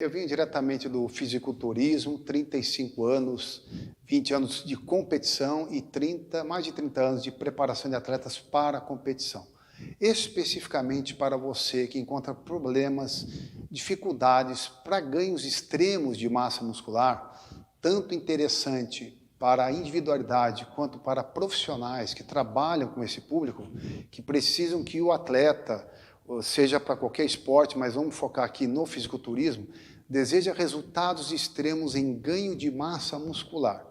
Eu vim diretamente do fisiculturismo, 35 anos, 20 anos de competição e mais de 30 anos de preparação de atletas para a competição. Especificamente para você que encontra problemas, dificuldades para ganhos extremos de massa muscular, tanto interessante para a individualidade quanto para profissionais que trabalham com esse público, que precisam que o atleta, seja para qualquer esporte, mas vamos focar aqui no fisiculturismo, deseja resultados extremos em ganho de massa muscular.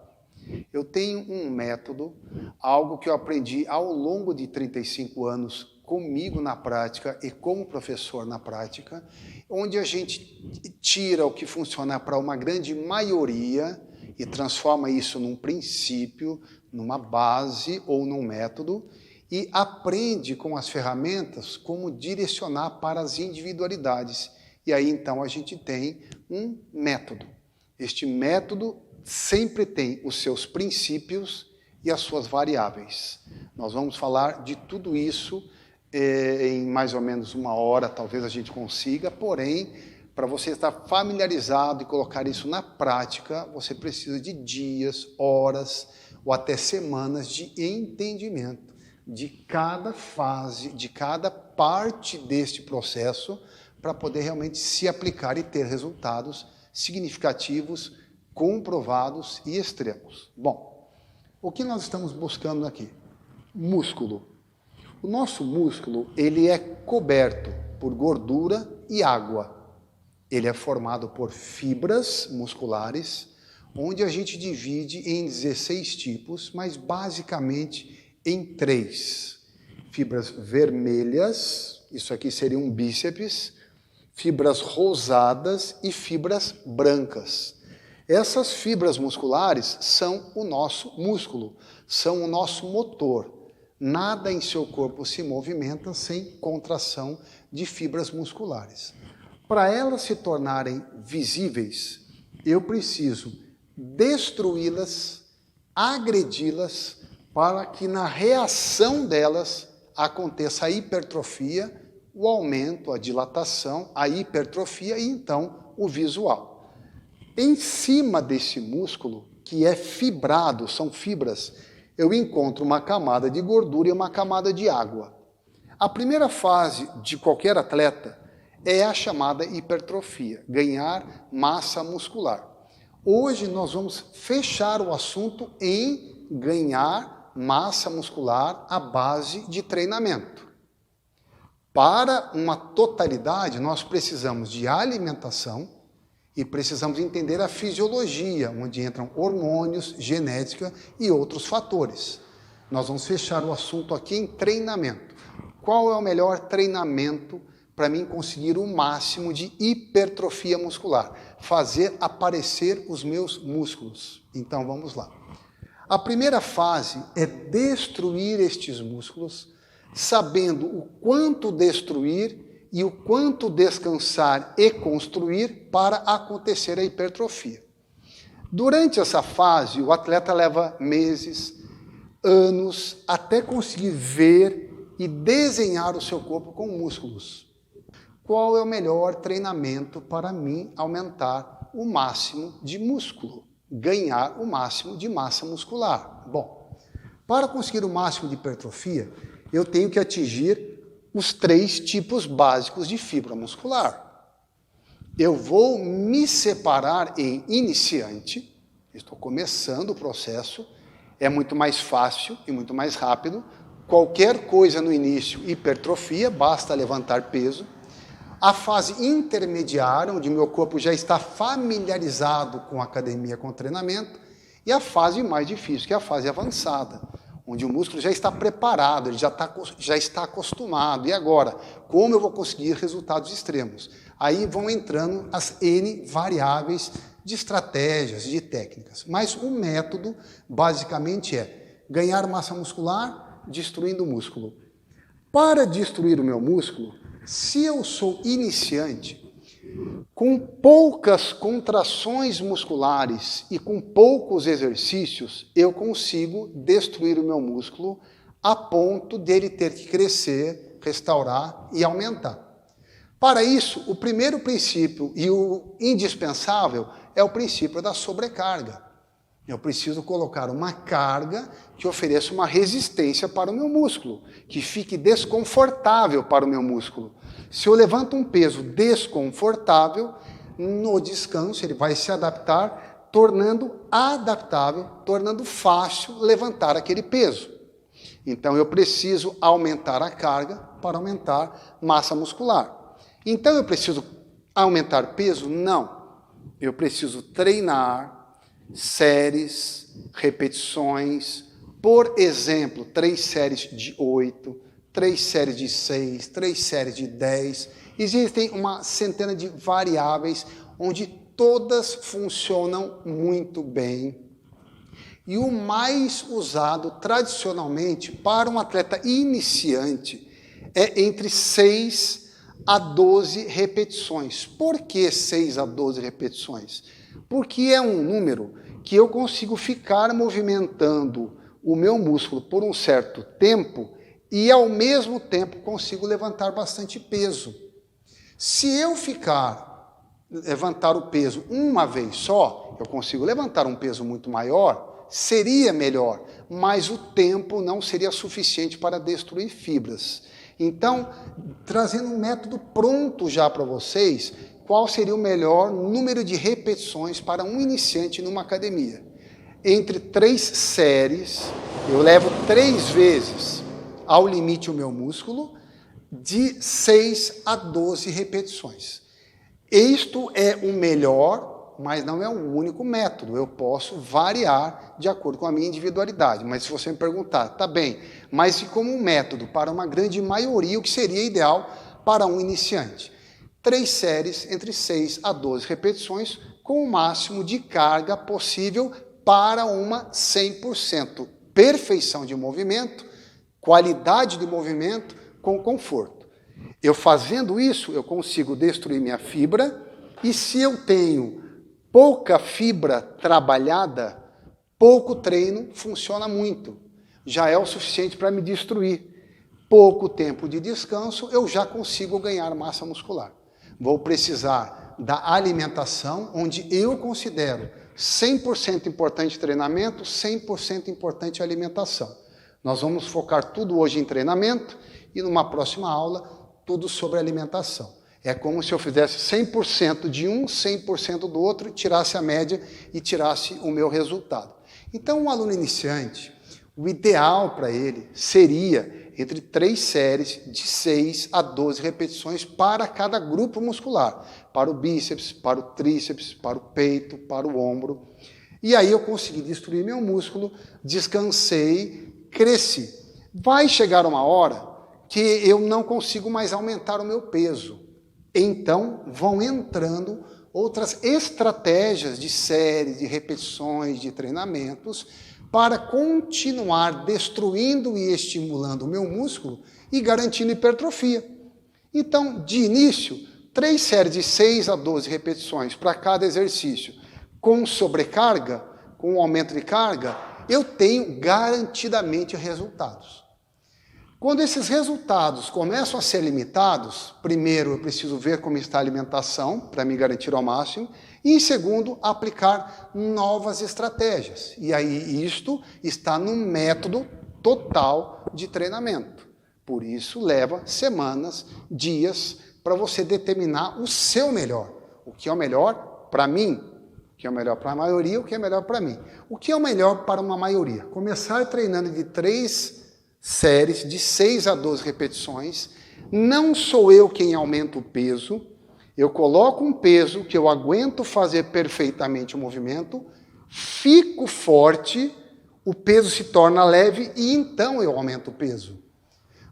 Eu tenho um método, algo que eu aprendi ao longo de 35 anos comigo na prática e como professor na prática, onde a gente tira o que funciona para uma grande maioria e transforma isso num princípio, numa base ou num método, e aprende com as ferramentas como direcionar para as individualidades. E aí, então, a gente tem um método. Este método sempre tem os seus princípios e as suas variáveis. Nós vamos falar de tudo isso em mais ou menos uma hora, talvez a gente consiga, porém, para você estar familiarizado e colocar isso na prática, você precisa de dias, horas ou até semanas de entendimento de cada fase, de cada parte deste processo, para poder realmente se aplicar e ter resultados significativos, comprovados e extremos. Bom, o que nós estamos buscando aqui? Músculo. O nosso músculo, ele é coberto por gordura e água. Ele é formado por fibras musculares, onde a gente divide em 16 tipos, mas basicamente em 3. Fibras vermelhas, isso aqui seria um bíceps, fibras rosadas e fibras brancas. Essas fibras musculares são o nosso músculo, são o nosso motor. Nada em seu corpo se movimenta sem contração de fibras musculares. Para elas se tornarem visíveis, eu preciso destruí-las, agredi-las, para que na reação delas aconteça a hipertrofia, o aumento, a dilatação, a hipertrofia e então o visual. Em cima desse músculo, que é fibrado, são fibras, eu encontro uma camada de gordura e uma camada de água. A primeira fase de qualquer atleta é a chamada hipertrofia, ganhar massa muscular. Hoje nós vamos fechar o assunto em ganhar massa muscular à base de treinamento. Para uma totalidade, nós precisamos de alimentação e precisamos entender a fisiologia, onde entram hormônios, genética e outros fatores. Nós vamos fechar o assunto aqui em treinamento. Qual é o melhor treinamento para mim conseguir o máximo de hipertrofia muscular? Fazer aparecer os meus músculos. Então vamos lá. A primeira fase é destruir estes músculos, sabendo o quanto destruir e o quanto descansar e construir para acontecer a hipertrofia. Durante essa fase, o atleta leva meses, anos, até conseguir ver e desenhar o seu corpo com músculos. Qual é o melhor treinamento para mim aumentar o máximo de músculo, ganhar o máximo de massa muscular? Bom, para conseguir o máximo de hipertrofia, eu tenho que atingir os 3 tipos básicos de fibra muscular. Eu vou me separar em iniciante, estou começando o processo, é muito mais fácil e muito mais rápido. Qualquer coisa no início, hipertrofia, basta levantar peso. A fase intermediária, onde meu corpo já está familiarizado com a academia, com o treinamento, e a fase mais difícil, que é a fase avançada, onde o músculo já está preparado, ele já está acostumado. E agora, como eu vou conseguir resultados extremos? Aí vão entrando as N variáveis de estratégias, de técnicas. Mas o método, basicamente, é ganhar massa muscular destruindo o músculo. Para destruir o meu músculo, se eu sou iniciante, com poucas contrações musculares e com poucos exercícios, eu consigo destruir o meu músculo a ponto dele ter que crescer, restaurar e aumentar. Para isso, o primeiro princípio e o indispensável é o princípio da sobrecarga. Eu preciso colocar uma carga que ofereça uma resistência para o meu músculo, que fique desconfortável para o meu músculo. Se eu levanto um peso desconfortável, no descanso ele vai se adaptar, tornando adaptável, tornando fácil levantar aquele peso. Então eu preciso aumentar a carga para aumentar massa muscular. Então eu preciso aumentar peso? Não. Eu preciso treinar séries, repetições, por exemplo, 3 séries de 8, 3 séries de 6, 3 séries de 10. Existem uma centena de variáveis onde todas funcionam muito bem. E o mais usado tradicionalmente para um atleta iniciante é entre 6 a 12 repetições. Por que 6 a 12 repetições? Porque é um número que eu consigo ficar movimentando o meu músculo por um certo tempo e, ao mesmo tempo, consigo levantar bastante peso. Se eu levantar o peso uma vez só, eu consigo levantar um peso muito maior, seria melhor, mas o tempo não seria suficiente para destruir fibras. Então, trazendo um método pronto já para vocês, qual seria o melhor número de repetições para um iniciante numa academia? Entre 3 séries, eu levo 3 vezes ao limite o meu músculo, de 6 a 12 repetições. Isto é o melhor, mas não é o único método. Eu posso variar de acordo com a minha individualidade. Mas se você me perguntar, tá bem, mas e como um método para uma grande maioria, o que seria ideal para um iniciante? 3 séries entre 6 a 12 repetições com o máximo de carga possível para uma 100% perfeição de movimento, qualidade de movimento com conforto. Eu fazendo isso, eu consigo destruir minha fibra e se eu tenho pouca fibra trabalhada, pouco treino funciona muito. Já é o suficiente para me destruir. Pouco tempo de descanso, eu já consigo ganhar massa muscular. Vou precisar da alimentação, onde eu considero 100% importante treinamento, 100% importante alimentação. Nós vamos focar tudo hoje em treinamento e numa próxima aula, tudo sobre alimentação. É como se eu fizesse 100% de um, 100% do outro, tirasse a média e tirasse o meu resultado. Então, um aluno iniciante, o ideal para ele seria entre 3 séries de 6 a 12 repetições para cada grupo muscular, para o bíceps, para o tríceps, para o peito, para o ombro. E aí eu consegui destruir meu músculo, descansei, cresci. Vai chegar uma hora que eu não consigo mais aumentar o meu peso. Então vão entrando outras estratégias de séries, de repetições, de treinamentos, para continuar destruindo e estimulando o meu músculo e garantindo hipertrofia. Então, de início, 3 séries de 6 a 12 repetições para cada exercício, com sobrecarga, com aumento de carga, eu tenho garantidamente resultados. Quando esses resultados começam a ser limitados, primeiro eu preciso ver como está a alimentação, para me garantir ao máximo, e em segundo, aplicar novas estratégias. E aí isto está no método total de treinamento. Por isso leva semanas, dias, para você determinar o seu melhor. O que é o melhor para mim, o que é o melhor para a maioria, o que é melhor para mim. O que é o melhor para uma maioria? Começar treinando de 3 séries de 6 a 12 repetições, não sou eu quem aumenta o peso, eu coloco um peso que eu aguento fazer perfeitamente o movimento, fico forte, o peso se torna leve e então eu aumento o peso.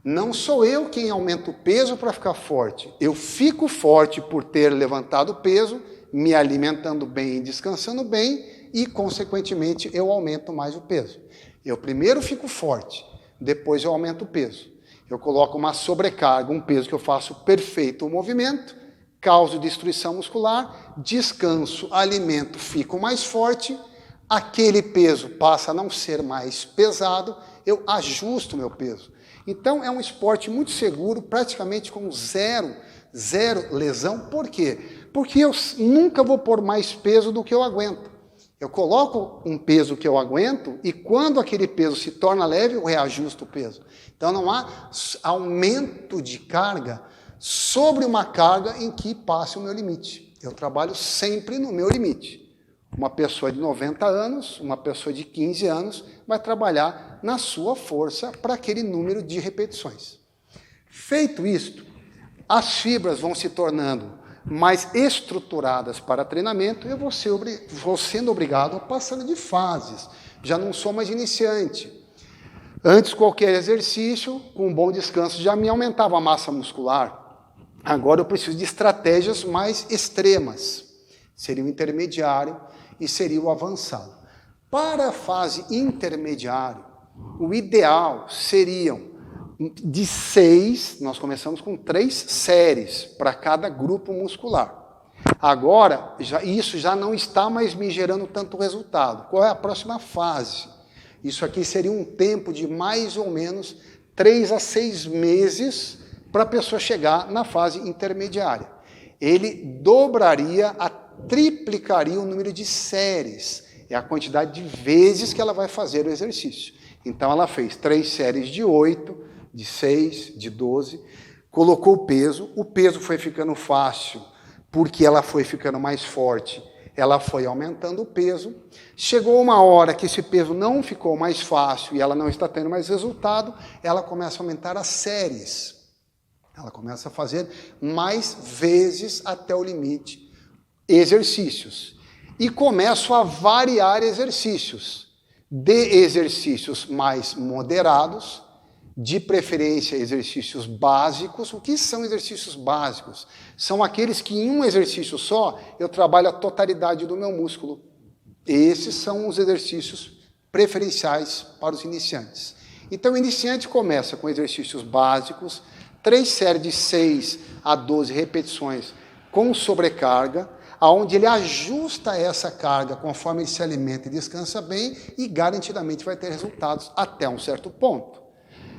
Não sou eu quem aumenta o peso para ficar forte, eu fico forte por ter levantado o peso, me alimentando bem e descansando bem e, consequentemente, eu aumento mais o peso. Eu primeiro fico forte, depois eu aumento o peso. Eu coloco uma sobrecarga, um peso que eu faço perfeito o movimento, causo destruição muscular, descanso, alimento, fico mais forte, aquele peso passa a não ser mais pesado, eu ajusto o meu peso. Então é um esporte muito seguro, praticamente com 0 zero lesão. Por quê? Porque eu nunca vou pôr mais peso do que eu aguento. Eu coloco um peso que eu aguento e quando aquele peso se torna leve, eu reajusto o peso. Então não há aumento de carga sobre uma carga em que passe o meu limite. Eu trabalho sempre no meu limite. Uma pessoa de 90 anos, uma pessoa de 15 anos, vai trabalhar na sua força para aquele número de repetições. Feito isto, as fibras vão se tornando mais estruturadas para treinamento, eu vou sendo obrigado a passar de fases. Já não sou mais iniciante. Antes, qualquer exercício, com um bom descanso, já me aumentava a massa muscular. Agora eu preciso de estratégias mais extremas. Seria o intermediário e seria o avançado. Para a fase intermediária, o ideal seriam de 6, nós começamos com 3 séries para cada grupo muscular. Agora, isso já não está mais me gerando tanto resultado. Qual é a próxima fase? Isso aqui seria um tempo de mais ou menos 3 a 6 meses para a pessoa chegar na fase intermediária. Ele dobraria, triplicaria o número de séries. É a quantidade de vezes que ela vai fazer o exercício. Então, ela fez 3 séries de 8, de 6, de 12, colocou o peso foi ficando fácil, porque ela foi ficando mais forte, ela foi aumentando o peso, chegou uma hora que esse peso não ficou mais fácil e ela não está tendo mais resultado, ela começa a aumentar as séries, ela começa a fazer mais vezes até o limite, exercícios, e começo a variar exercícios, de exercícios mais moderados, de preferência exercícios básicos. O que são exercícios básicos? São aqueles que em um exercício só eu trabalho a totalidade do meu músculo. Esses são os exercícios preferenciais para os iniciantes. Então o iniciante começa com exercícios básicos, 3 séries de 6 a 12 repetições com sobrecarga, onde ele ajusta essa carga conforme ele se alimenta e descansa bem e garantidamente vai ter resultados até um certo ponto.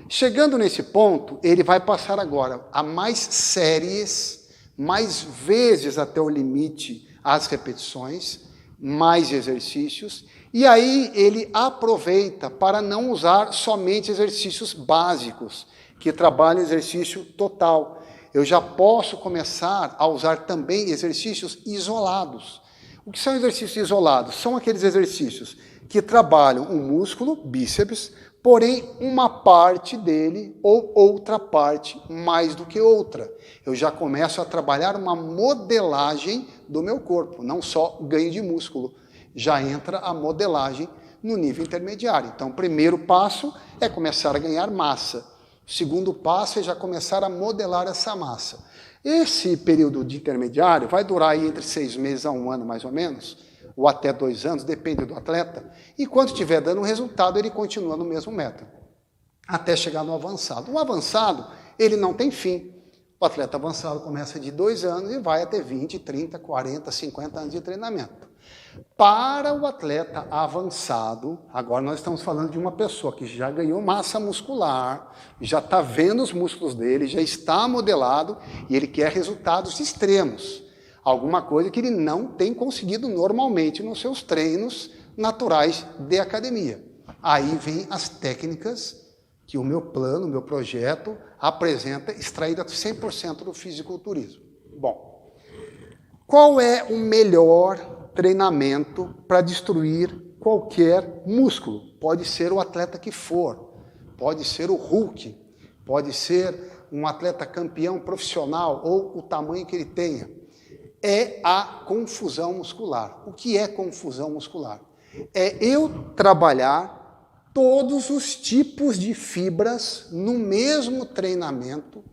Chegando nesse ponto, ele vai passar agora a mais séries, mais vezes até o limite as repetições, mais exercícios, e aí ele aproveita para não usar somente exercícios básicos, que trabalham exercício total. Eu já posso começar a usar também exercícios isolados. O que são exercícios isolados? São aqueles exercícios que trabalham o músculo, bíceps, porém uma parte dele ou outra parte mais do que outra. Eu já começo a trabalhar uma modelagem do meu corpo, não só ganho de músculo. Já entra a modelagem no nível intermediário. Então, o primeiro passo é começar a ganhar massa. O segundo passo é já começar a modelar essa massa. Esse período de intermediário vai durar aí entre 6 meses a 1 ano, mais ou menos, ou até 2 anos, depende do atleta, e quando estiver dando um resultado, ele continua no mesmo método, até chegar no avançado. O avançado, ele não tem fim. O atleta avançado começa de 2 anos e vai até 20, 30, 40, 50 anos de treinamento. Para o atleta avançado, agora nós estamos falando de uma pessoa que já ganhou massa muscular, já está vendo os músculos dele, já está modelado e ele quer resultados extremos. Alguma coisa que ele não tem conseguido normalmente nos seus treinos naturais de academia. Aí vem as técnicas que o meu plano, o meu projeto apresenta, extraída 100% do fisiculturismo. Bom, qual é o melhor treinamento para destruir qualquer músculo? Pode ser o atleta que for, pode ser o Hulk, pode ser um atleta campeão profissional ou o tamanho que ele tenha. É a confusão muscular. O que é confusão muscular? É eu trabalhar todos os tipos de fibras no mesmo treinamento,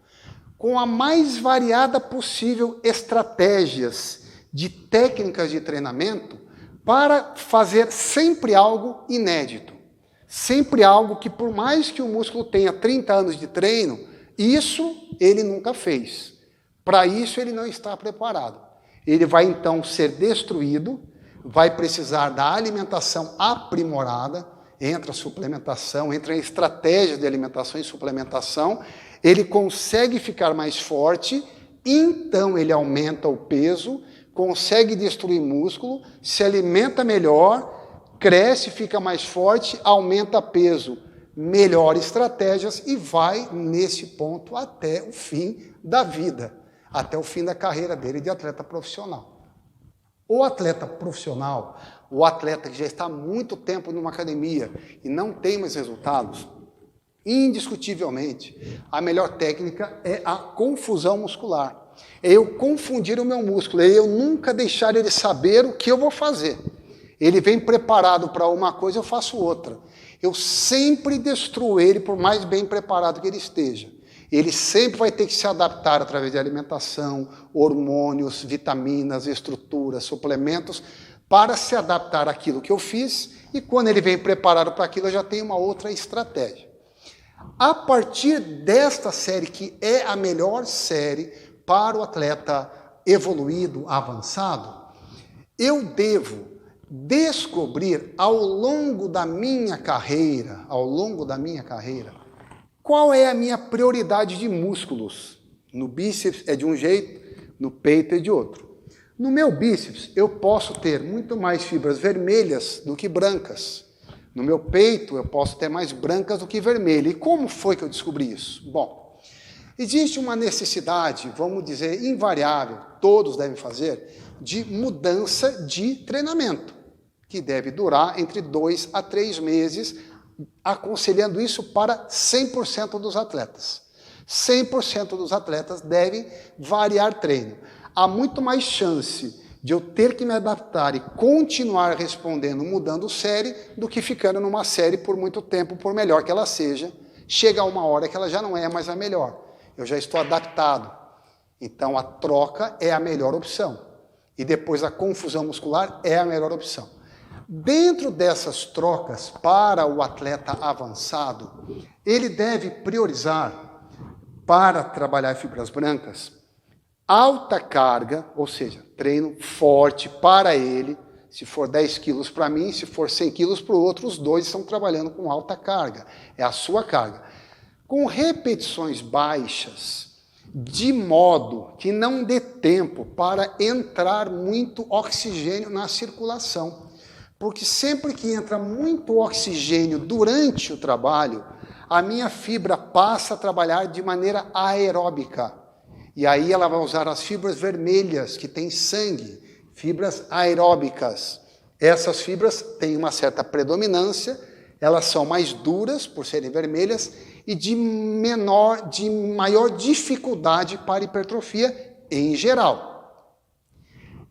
com a mais variada possível estratégias de técnicas de treinamento para fazer sempre algo inédito. Sempre algo que, por mais que o músculo tenha 30 anos de treino, isso ele nunca fez. Para isso ele não está preparado. Ele vai então ser destruído, vai precisar da alimentação aprimorada, entra a suplementação, entra a estratégia de alimentação e suplementação, ele consegue ficar mais forte Então ele aumenta o peso, consegue destruir músculo, se alimenta melhor, cresce, fica mais forte, aumenta peso, melhora estratégias e vai nesse ponto até o fim da vida, até o fim da carreira dele de atleta profissional. O atleta profissional, o atleta que já está há muito tempo numa academia e não tem mais resultados, indiscutivelmente, a melhor técnica é a confusão muscular. É eu confundir o meu músculo, é eu nunca deixar ele saber o que eu vou fazer. Ele vem preparado para uma coisa, eu faço outra. Eu sempre destruo ele, por mais bem preparado que ele esteja. Ele sempre vai ter que se adaptar através de alimentação, hormônios, vitaminas, estruturas, suplementos, para se adaptar àquilo que eu fiz, e quando ele vem preparado para aquilo, eu já tenho uma outra estratégia. A partir desta série, que é a melhor série para o atleta evoluído, avançado, eu devo descobrir ao longo da minha carreira, qual é a minha prioridade de músculos. No bíceps é de um jeito, no peito é de outro. No meu bíceps, eu posso ter muito mais fibras vermelhas do que brancas. No meu peito, eu posso ter mais brancas do que vermelhas. E como foi que eu descobri isso? Bom, existe uma necessidade, vamos dizer, invariável, todos devem fazer, de mudança de treinamento, que deve durar entre 2 a 3 meses, aconselhando isso para 100% dos atletas. 100% dos atletas devem variar treino. Há muito mais chance de eu ter que me adaptar e continuar respondendo, mudando série, do que ficando numa série por muito tempo, por melhor que ela seja. Chega uma hora que ela já não é mais a melhor. Eu já estou adaptado. Então a troca é a melhor opção. E depois a confusão muscular é a melhor opção. Dentro dessas trocas para o atleta avançado, ele deve priorizar, para trabalhar fibras brancas, alta carga, ou seja, treino forte para ele. Se for 10 quilos para mim, se for 100 quilos para o outro, os dois estão trabalhando com alta carga. É a sua carga. Com repetições baixas, de modo que não dê tempo para entrar muito oxigênio na circulação. Porque sempre que entra muito oxigênio durante o trabalho, a minha fibra passa a trabalhar de maneira aeróbica. E aí ela vai usar as fibras vermelhas, que têm sangue, fibras aeróbicas. Essas fibras têm uma certa predominância, elas são mais duras por serem vermelhas e de maior dificuldade para hipertrofia em geral.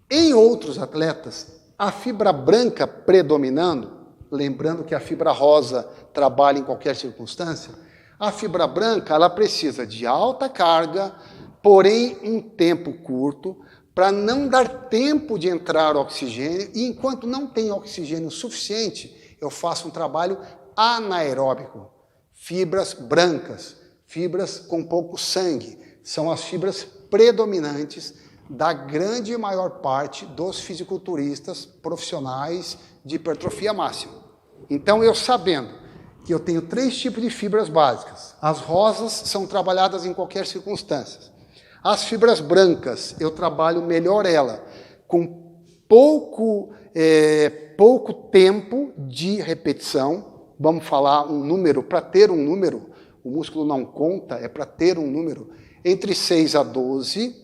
Em outros atletas, a fibra branca predominando, lembrando que a fibra rosa trabalha em qualquer circunstância, a fibra branca ela precisa de alta carga, porém um tempo curto, para não dar tempo de entrar oxigênio, e enquanto não tem oxigênio suficiente, eu faço um trabalho anaeróbico. Fibras brancas, fibras com pouco sangue, são as fibras predominantes da grande e maior parte dos fisiculturistas profissionais de hipertrofia máxima. Então, eu sabendo que eu tenho 3 tipos de fibras básicas, as rosas são trabalhadas em qualquer circunstância. As fibras brancas, eu trabalho melhor ela, com pouco tempo de repetição. Vamos falar um número, para ter um número, o músculo não conta, é para ter um número, entre 6 a 12,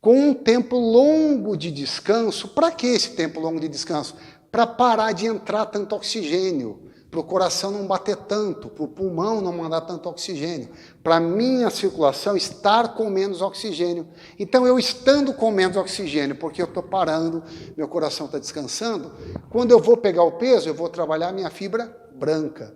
com um tempo longo de descanso. Para que esse tempo longo de descanso? Para parar de entrar tanto oxigênio, para o coração não bater tanto, para o pulmão não mandar tanto oxigênio, para a minha circulação estar com menos oxigênio. Então, eu estando com menos oxigênio, porque eu estou parando, meu coração está descansando, quando eu vou pegar o peso, eu vou trabalhar a minha fibra branca.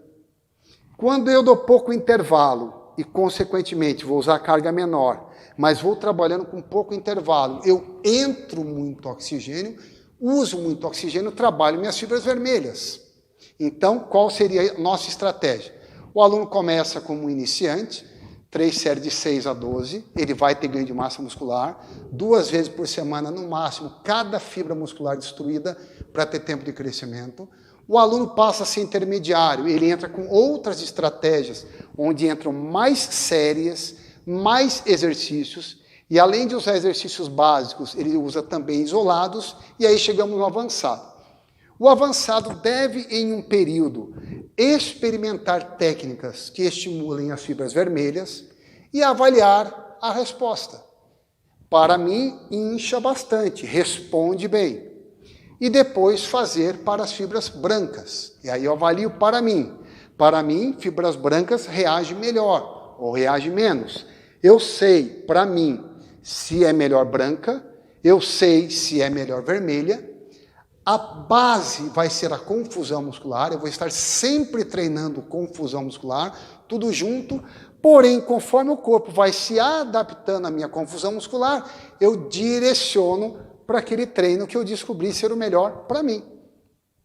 Quando eu dou pouco intervalo e, consequentemente, vou usar carga menor, mas vou trabalhando com pouco intervalo, eu entro muito oxigênio, uso muito oxigênio, trabalho minhas fibras vermelhas. Então, qual seria a nossa estratégia? O aluno começa como iniciante, 3 séries de 6 a 12, ele vai ter ganho de massa muscular, 2 vezes por semana, no máximo, cada fibra muscular destruída para ter tempo de crescimento. O aluno passa a ser intermediário, ele entra com outras estratégias, onde entram mais séries, mais exercícios, E além de usar exercícios básicos, ele usa também isolados, e aí chegamos no avançado. O avançado deve, em um período, experimentar técnicas que estimulem as fibras vermelhas e avaliar a resposta. Para mim, incha bastante, responde bem. E depois fazer para as fibras brancas. E aí eu avalio para mim. Para mim, fibras brancas reagem melhor ou reagem menos. Eu sei, para mim, se é melhor branca, eu sei se é melhor vermelha. A base vai ser a confusão muscular, eu vou estar sempre treinando confusão muscular, tudo junto, porém, conforme o corpo vai se adaptando à minha confusão muscular, eu direciono para aquele treino que eu descobri ser o melhor para mim.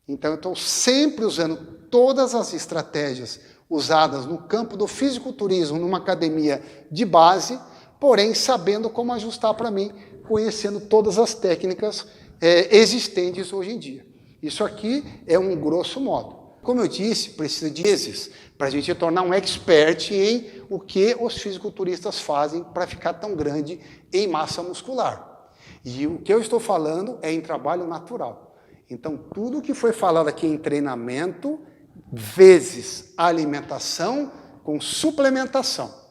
Então, eu estou sempre usando todas as estratégias usadas no campo do fisiculturismo, numa academia de base, porém, sabendo como ajustar para mim, conhecendo todas as técnicas existentes hoje em dia. Isso aqui é um grosso modo. Como eu disse, precisa de meses para a gente tornar um expert em o que os fisiculturistas fazem para ficar tão grande em massa muscular. E o que eu estou falando é em trabalho natural. Então, tudo que foi falado aqui em treinamento, vezes alimentação com suplementação.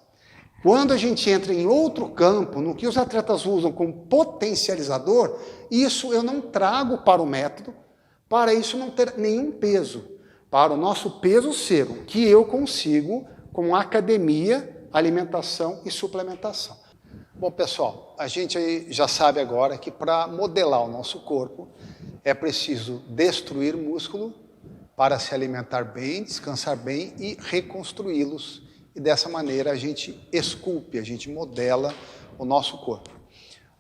Quando a gente entra em outro campo, no que os atletas usam como potencializador, isso eu não trago para o método, para isso não ter nenhum peso. Para o nosso peso ser o que eu consigo com academia, alimentação e suplementação. Bom, pessoal, a gente aí já sabe agora que para modelar o nosso corpo é preciso destruir músculo para se alimentar bem, descansar bem e reconstruí-los. E dessa maneira a gente esculpe, a gente modela o nosso corpo.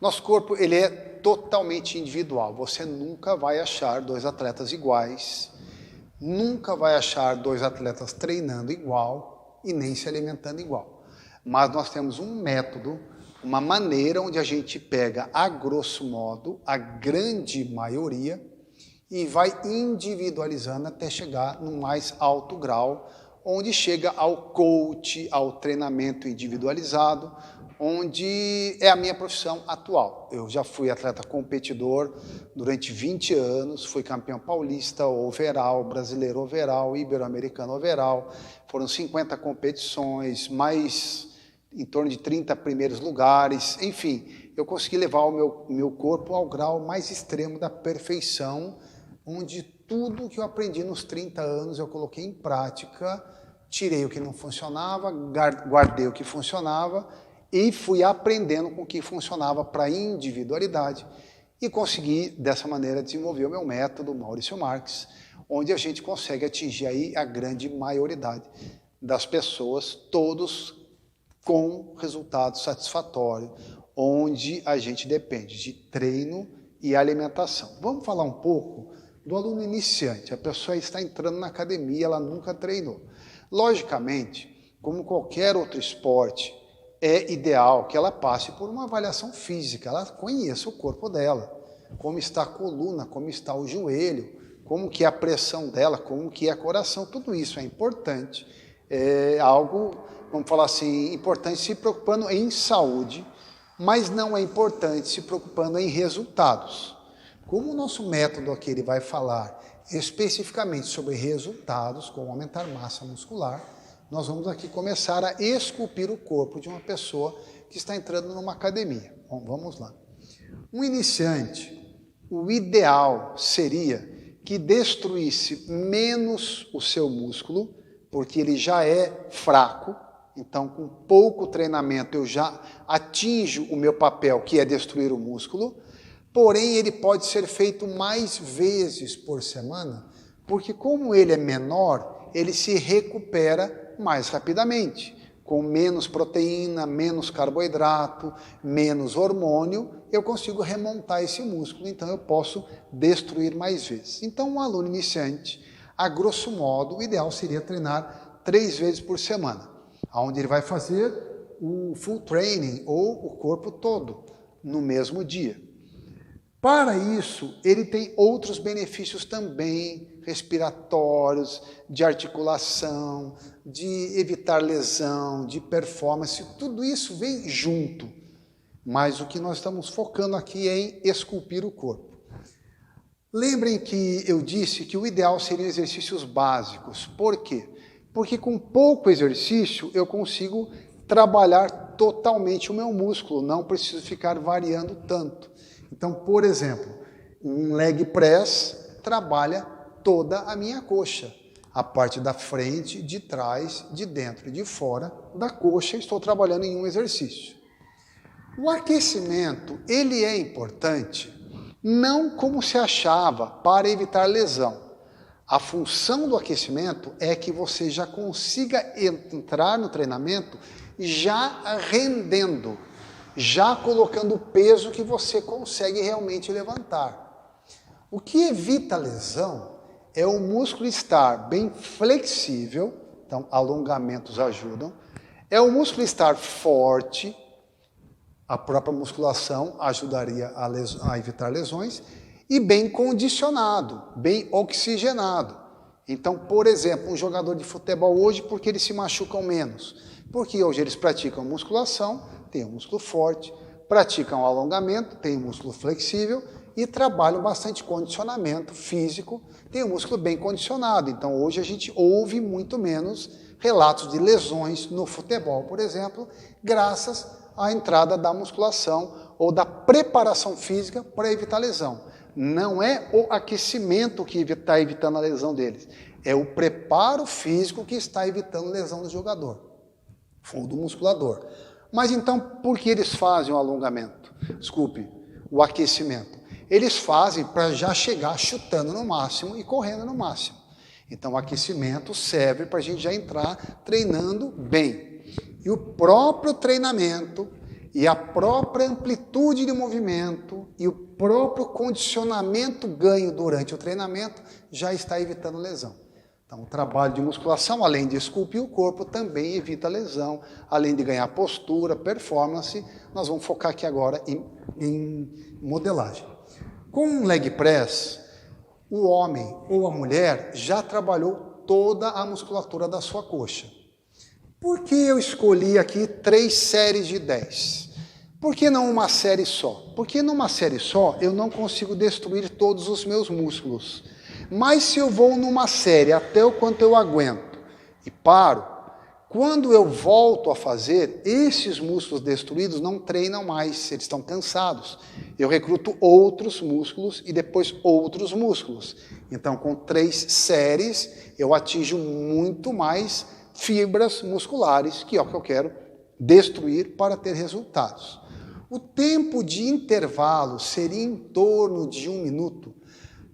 Nosso corpo ele é totalmente individual. Você nunca vai achar dois atletas iguais, nunca vai achar dois atletas treinando igual e nem se alimentando igual. Mas nós temos um método, uma maneira onde a gente pega, a grosso modo, a grande maioria e vai individualizando até chegar no mais alto grau, onde chega ao coach, ao treinamento individualizado, onde é a minha profissão atual. Eu já fui atleta competidor durante 20 anos, fui campeão paulista, overall, brasileiro overall, ibero-americano overall, foram 50 competições, mais em torno de 30 primeiros lugares, enfim, eu consegui levar o meu corpo ao grau mais extremo da perfeição, onde tudo que eu aprendi nos 30 anos eu coloquei em prática, tirei o que não funcionava, guardei o que funcionava e fui aprendendo com o que funcionava para a individualidade e consegui, dessa maneira, desenvolver o meu método, Maurício Marques, onde a gente consegue atingir aí a grande maioridade das pessoas, todos com resultado satisfatório, onde a gente depende de treino e alimentação. Vamos falar um pouco do aluno iniciante. A pessoa está entrando na academia, ela nunca treinou. Logicamente, como qualquer outro esporte, é ideal que ela passe por uma avaliação física, ela conheça o corpo dela, como está a coluna, como está o joelho, como que é a pressão dela, como que é o coração, tudo isso é importante, é algo, vamos falar assim, importante se preocupando em saúde, mas não é importante se preocupando em resultados. Como o nosso método aqui ele vai falar especificamente sobre resultados, como aumentar massa muscular, nós vamos aqui começar a esculpir o corpo de uma pessoa que está entrando numa academia. Bom, vamos lá. Um iniciante, o ideal seria que destruísse menos o seu músculo, porque ele já é fraco, então com pouco treinamento eu já atinjo o meu papel, que é destruir o músculo, porém ele pode ser feito mais vezes por semana, porque como ele é menor, ele se recupera mais rapidamente, com menos proteína, menos carboidrato, menos hormônio, eu consigo remontar esse músculo, então eu posso destruir mais vezes. Então, um aluno iniciante, a grosso modo, o ideal seria treinar 3 vezes por semana, onde ele vai fazer o full training, ou o corpo todo, no mesmo dia. Para isso, ele tem outros benefícios também, respiratórios, de articulação, de evitar lesão, de performance, tudo isso vem junto. Mas o que nós estamos focando aqui é em esculpir o corpo. Lembrem que eu disse que o ideal seriam exercícios básicos. Por quê? Porque com pouco exercício eu consigo trabalhar totalmente o meu músculo, não preciso ficar variando tanto. Então, por exemplo, um leg press trabalha toda a minha coxa. A parte da frente, de trás, de dentro e de fora da coxa, estou trabalhando em um exercício. O aquecimento, ele é importante, não como se achava, para evitar lesão. A função do aquecimento é que você já consiga entrar no treinamento já rendendo, já colocando o peso que você consegue realmente levantar. O que evita a lesão é o músculo estar bem flexível, então alongamentos ajudam, é o músculo estar forte, a própria musculação ajudaria a evitar lesões, e bem condicionado, bem oxigenado. Então, por exemplo, um jogador de futebol hoje, por que eles se machucam menos? Porque hoje eles praticam musculação, tem um músculo forte, praticam alongamento, tem um músculo flexível e trabalham bastante condicionamento físico, tem um músculo bem condicionado. Então, hoje a gente ouve muito menos relatos de lesões no futebol, por exemplo, graças à entrada da musculação ou da preparação física para evitar lesão. Não é o aquecimento que está evitando a lesão deles, é o preparo físico que está evitando lesão do jogador, ou do musculador. Mas então, por que eles fazem o alongamento? Desculpe, o aquecimento. Eles fazem para já chegar chutando no máximo e correndo no máximo. Então, o aquecimento serve para a gente já entrar treinando bem. E o próprio treinamento e a própria amplitude de movimento e o próprio condicionamento ganho durante o treinamento já está evitando lesão. Então, o trabalho de musculação, além de esculpir o corpo, também evita lesão, além de ganhar postura, performance. Nós vamos focar aqui agora em modelagem. Com um leg press, o homem ou a mulher já trabalhou toda a musculatura da sua coxa. Por que eu escolhi aqui 3 séries de 10? Por que não uma série só? Porque numa série só eu não consigo destruir todos os meus músculos. Mas se eu vou numa série até o quanto eu aguento e paro, quando eu volto a fazer, esses músculos destruídos não treinam mais, eles estão cansados. Eu recruto outros músculos e depois outros músculos. Então, com 3 séries, eu atinjo muito mais fibras musculares, que é o que eu quero destruir para ter resultados. O tempo de intervalo seria em torno de 1 minuto,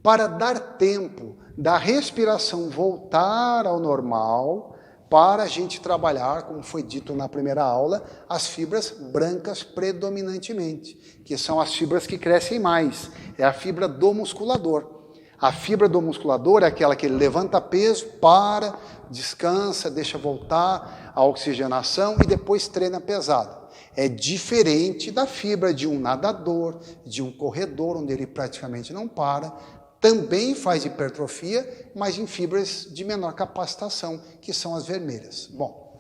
para dar tempo da respiração voltar ao normal, para a gente trabalhar, como foi dito na primeira aula, as fibras brancas predominantemente, que são as fibras que crescem mais, é a fibra do musculador. A fibra do musculador é aquela que ele levanta peso, para, descansa, deixa voltar a oxigenação e depois treina pesado. É diferente da fibra de um nadador, de um corredor, onde ele praticamente não para, também faz hipertrofia, mas em fibras de menor capacitação, que são as vermelhas. Bom,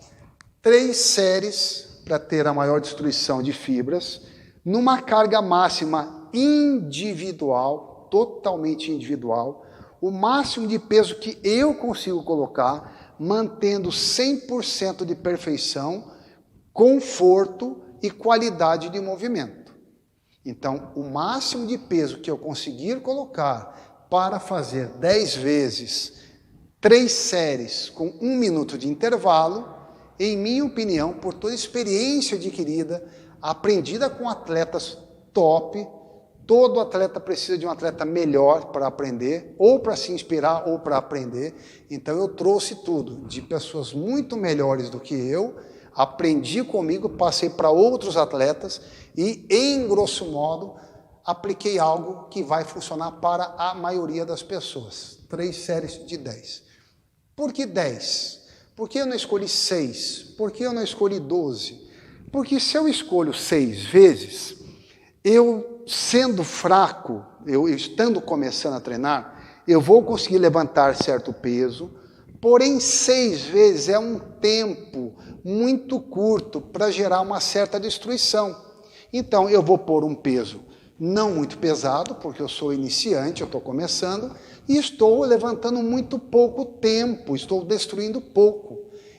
3 séries para ter a maior destruição de fibras, numa carga máxima individual, totalmente individual, o máximo de peso que eu consigo colocar, mantendo 100% de perfeição, conforto e qualidade de movimento. Então, o máximo de peso que eu conseguir colocar para fazer 10 vezes 3 séries com 1 minuto de intervalo, em minha opinião, por toda a experiência adquirida, aprendida com atletas top, todo atleta precisa de um atleta melhor para aprender, ou para se inspirar, ou para aprender. Então eu trouxe tudo, de pessoas muito melhores do que eu, aprendi comigo, passei para outros atletas e, em grosso modo, apliquei algo que vai funcionar para a maioria das pessoas. 3 séries de 10. Por que 10? Por que eu não escolhi 6? Por que eu não escolhi 12? Porque se eu escolho 6 vezes, eu sendo fraco, eu estando começando a treinar, eu vou conseguir levantar certo peso, porém 6 vezes é um tempo muito curto para gerar uma certa destruição. Então, eu vou pôr um peso não muito pesado, porque eu sou iniciante, eu estou começando, e estou levantando muito pouco tempo, estou destruindo pouco.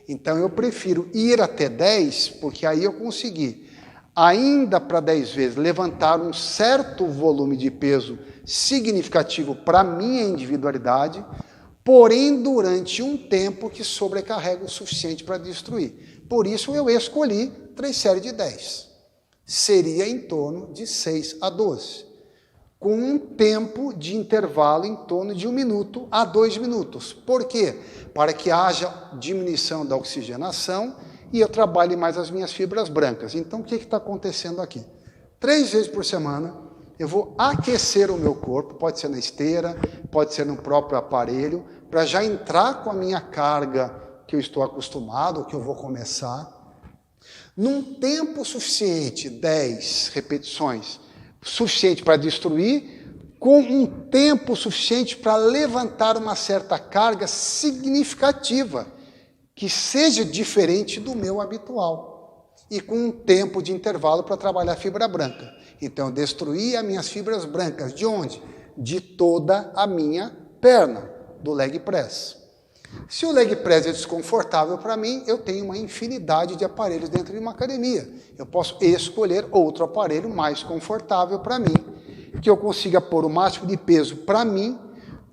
Então, eu prefiro ir até 10, porque aí eu consegui, ainda para 10 vezes, levantar um certo volume de peso significativo para a minha individualidade, porém durante um tempo que sobrecarrega o suficiente para destruir. Por isso, eu escolhi 3 séries de 10. Seria em torno de 6 a 12, com um tempo de intervalo em torno de 1 minuto a 2 minutos. Por quê? Para que haja diminuição da oxigenação e eu trabalhe mais as minhas fibras brancas. Então, o que está acontecendo aqui? 3 vezes por semana, eu vou aquecer o meu corpo, pode ser na esteira, pode ser no próprio aparelho, para já entrar com a minha carga que eu estou acostumado, que eu vou começar, num tempo suficiente, 10 repetições, suficiente para destruir, com um tempo suficiente para levantar uma certa carga significativa, que seja diferente do meu habitual, e com um tempo de intervalo para trabalhar a fibra branca. Então, eu destruí as minhas fibras brancas. De onde? De toda a minha perna, do leg press. Se o leg press é desconfortável para mim, eu tenho uma infinidade de aparelhos dentro de uma academia. Eu posso escolher outro aparelho mais confortável para mim, que eu consiga pôr o máximo de peso para mim,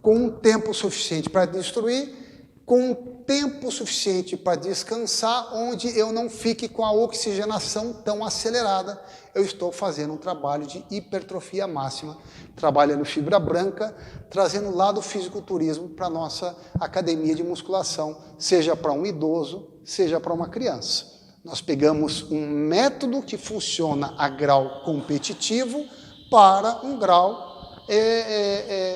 com um tempo suficiente para destruir, com um tempo suficiente para descansar, onde eu não fique com a oxigenação tão acelerada. Eu estou fazendo um trabalho de hipertrofia máxima, trabalhando fibra branca, trazendo o lado fisiculturismo para a nossa academia de musculação, seja para um idoso, seja para uma criança. Nós pegamos um método que funciona a grau competitivo para um grau